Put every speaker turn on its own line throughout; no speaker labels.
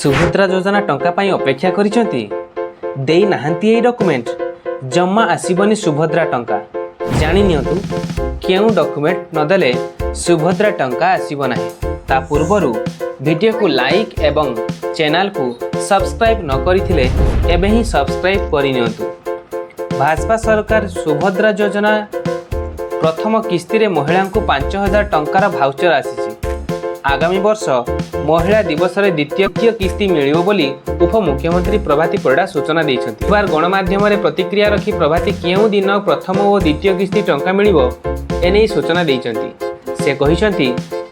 सुभद्रा योजना टंका पाई अपेक्षा करिसेंती देई नाहंती एई डॉक्यूमेंट जम्मा आसीबनी सुभद्रा टंका जानि नियंतु केउ डॉक्यूमेंट नदेले सुभद्रा टंका आसीब नाही। ता पूर्वरु वीडियो को लाइक एवं चैनल को सब्सक्राइब न करिथिले एबे ही सब्सक्राइब करि नियंतु। भाजपा सरकार सुभद्रा योजना प्रथम किस्ती रे महिला को 5000 टंकार भाउचर आसीछि। आगामी वर्ष महिला दिवस रे द्वितीय किस्ती मिलिबो बोली उपमुख्यमंत्री प्रभाती परिडा सूचना दैछन्ति। बार गणमाध्यम रे प्रतिक्रिया रखी प्रभाती केउ दिन प्रथम और द्वितीय किस्ती टंका मिलिबो एनै सूचना दैछन्ति। से कहिसन्ति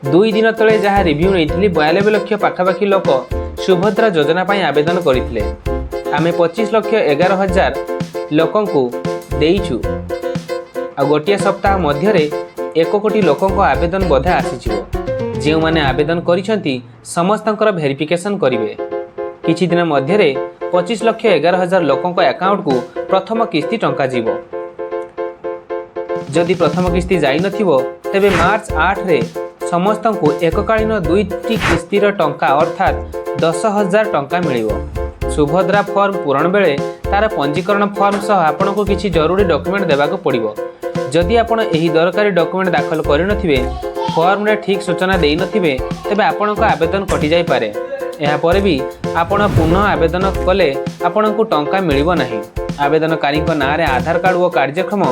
2 दिन तले जहा रिव्यू नैथिली 92 लाख पाखापाखी लोक सुभद्रा योजना पाई आवेदन करिथिले। आमे 25 लाख 11,000 लोकंकु देइछु आ गोटिया सप्ताह मध्य रे 1 कोटी लोकंको आवेदन बधा आसीछिबो। जो माने आवेदन करिसेंती समस्तंकर वेरिफिकेशन करिवे। किछि दिन मध्य रे 25 लाख 11,000 लोकंको अकाउंट को प्रथम किस्ती टंका जीवो। जदि प्रथम किस्ती जाई नथिबो तेबे मार्च 8 रे समस्तंको एककालीन 2टी किस्तीर टंका अर्थात 10,000 टंका मिलिबो। सुभद्रा फॉर्म पूरण बेले तार पंजीकरण फॉर्म सह आपनको किछि जरूरी डॉक्यूमेंट देबाको पड़िबो। जदि आपण एही दरकारी डॉक्यूमेंट दाखल करिनथिबे फॉर्म रे ठीक सूचना देई नथिबे तेबे आपनको आवेदन कटि जाई पारे। एहा परे भी आपण पुनः आवेदन कले आपनको टंका मिलिबो नाही। आवेदनकारी को नारे आधार कार्ड और कार्यक्रम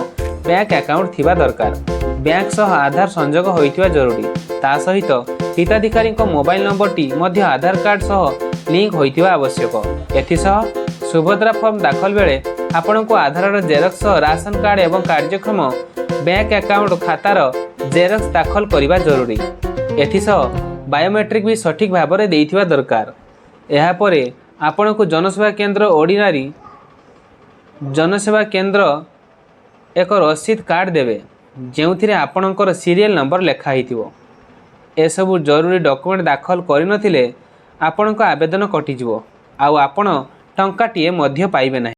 बैंक अकाउंट थिबा दरकार। बैंक सह आधार संजोग होइथिबा जरूरी। ता सहित हिताधिकारी को मोबाइल नंबर टी मध्य आधार कार्ड सह लिंक होइथिबा आवश्यक। एथि सह सुभद्रा फॉर्म दाखल बेले आपनको आधार जेरक्स राशन कार्ड एवं कार्यक्रम बैंक अकाउंट खातार जेरक्स दाखल करिबा जरूरी। एथि सह बायोमेट्रिक भी सठिक भाव में देइथिबा दरकार। एहा परे आपनको जनसेवा केंद्र ऑर्डिनरी जनसेवा केंद्र एक रसीद कार्ड देवे जेउथिरे आपणकर सीरियल नंबर लेखा हिथिबो। ए सब जरूरी डॉक्यूमेंट दाखल करिनथिले आपणको आवेदन कटिजिवो आ आपण टंकाटीए मध्य पाइबे नाही।